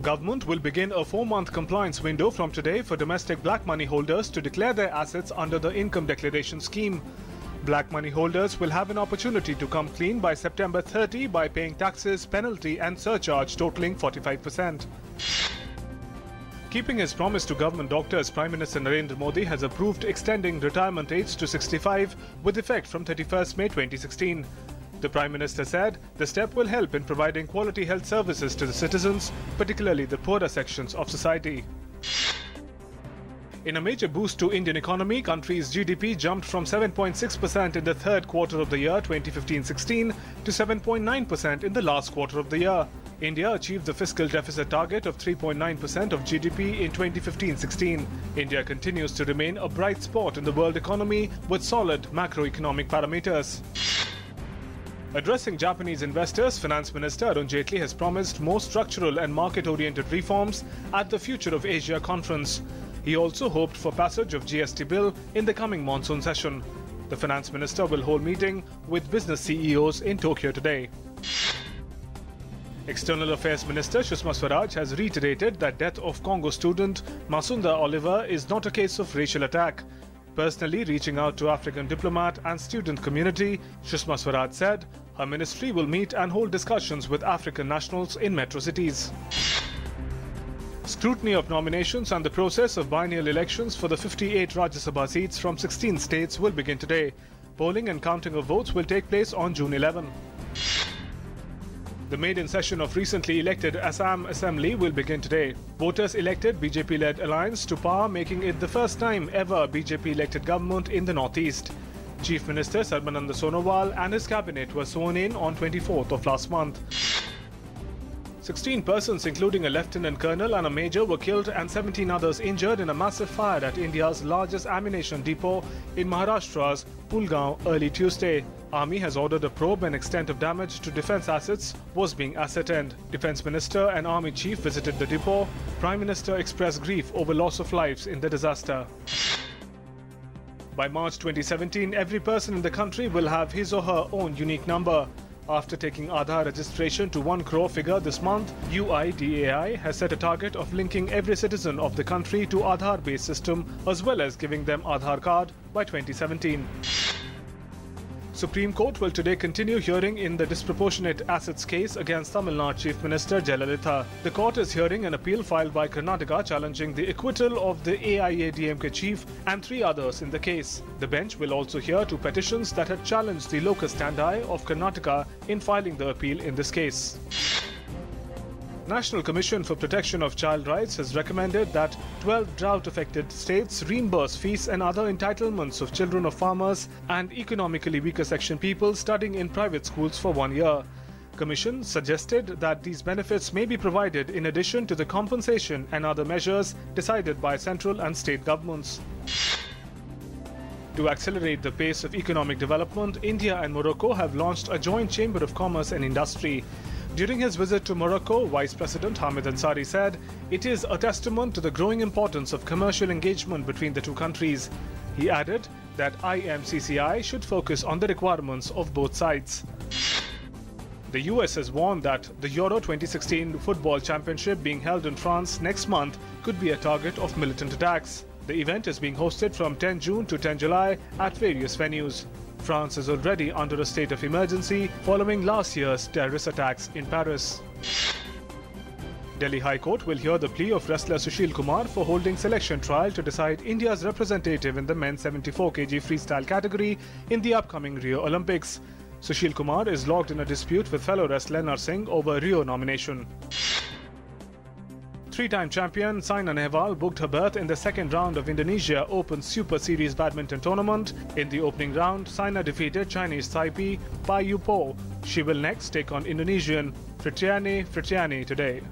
Government will begin a 4-month compliance window from today for domestic black money holders to declare their assets under the income declaration scheme. Black money holders will have an opportunity to come clean by September 30 by paying taxes, penalty and surcharge totaling 45%. Keeping his promise to government doctors, Prime Minister Narendra Modi has approved extending retirement age to 65 with effect from 31st May 2016. The Prime Minister said the step will help in providing quality health services to the citizens, particularly the poorer sections of society. In a major boost to Indian economy, country's GDP jumped from 7.6% in the third quarter of the year 2015-16 to 7.9% in the last quarter of the year. India achieved the fiscal deficit target of 3.9% of GDP in 2015-16. India continues to remain a bright spot in the world economy with solid macroeconomic parameters. Addressing Japanese investors, Finance Minister Arun Jaitley has promised more structural and market-oriented reforms at the Future of Asia conference. He also hoped for passage of GST bill in the coming monsoon session. The Finance Minister will hold meeting with business CEOs in Tokyo today. External Affairs Minister Sushma Swaraj has reiterated that death of Congo student Masunda Oliver is not a case of racial attack. Personally reaching out to African diplomat and student community, Sushma Swaraj said her ministry will meet and hold discussions with African nationals in metro cities. Scrutiny of nominations and the process of biennial elections for the 58 Rajya Sabha seats from 16 states will begin today. Polling and counting of votes will take place on June 11. The maiden session of recently elected Assam Assembly will begin today. Voters elected BJP-led alliance to power, making it the first time ever BJP-elected government in the northeast. Chief Minister Sarbananda Sonowal and his cabinet were sworn in on 24th of last month. 16 persons, including a lieutenant colonel and a major, were killed and 17 others injured in a massive fire at India's largest ammunition depot in Maharashtra's Pulgaon early Tuesday. Army has ordered a probe and extent of damage to defense assets was being ascertained. Defense Minister and Army Chief visited the depot. Prime Minister expressed grief over loss of lives in the disaster. By March 2017, every person in the country will have his or her own unique number. After taking Aadhaar registration to 1 crore figure this month, UIDAI has set a target of linking every citizen of the country to Aadhaar-based system as well as giving them Aadhaar card by 2017. Supreme Court will today continue hearing in the disproportionate assets case against Tamil Nadu Chief Minister Jayalalitha. The court is hearing an appeal filed by Karnataka challenging the acquittal of the AIADMK chief and 3 others in the case. The bench will also hear 2 petitions that had challenged the locus standi of Karnataka in filing the appeal in this case. National Commission for Protection of Child Rights has recommended that 12 drought-affected states reimburse fees and other entitlements of children of farmers and economically weaker section people studying in private schools for 1 year. Commission suggested that these benefits may be provided in addition to the compensation and other measures decided by central and state governments. To accelerate the pace of economic development, India and Morocco have launched a joint Chamber of Commerce and Industry. During his visit to Morocco, Vice President Hamid Ansari said it is a testament to the growing importance of commercial engagement between the 2 countries. He added that IMCCI should focus on the requirements of both sides. The US has warned that the Euro 2016 Football Championship being held in France next month could be a target of militant attacks. The event is being hosted from 10 June to 10 July at various venues. France is already under a state of emergency following last year's terrorist attacks in Paris. Delhi High Court will hear the plea of wrestler Sushil Kumar for holding selection trial to decide India's representative in the men's 74 kg freestyle category in the upcoming Rio Olympics. Sushil Kumar is locked in a dispute with fellow wrestler Narsingh over Rio nomination. 3-time champion Saina Nehwal booked her berth in the second round of Indonesia Open Super Series badminton tournament. In the opening round, Saina defeated Chinese Taipei Pai Yu Po. She will next take on Indonesian Fritiani today.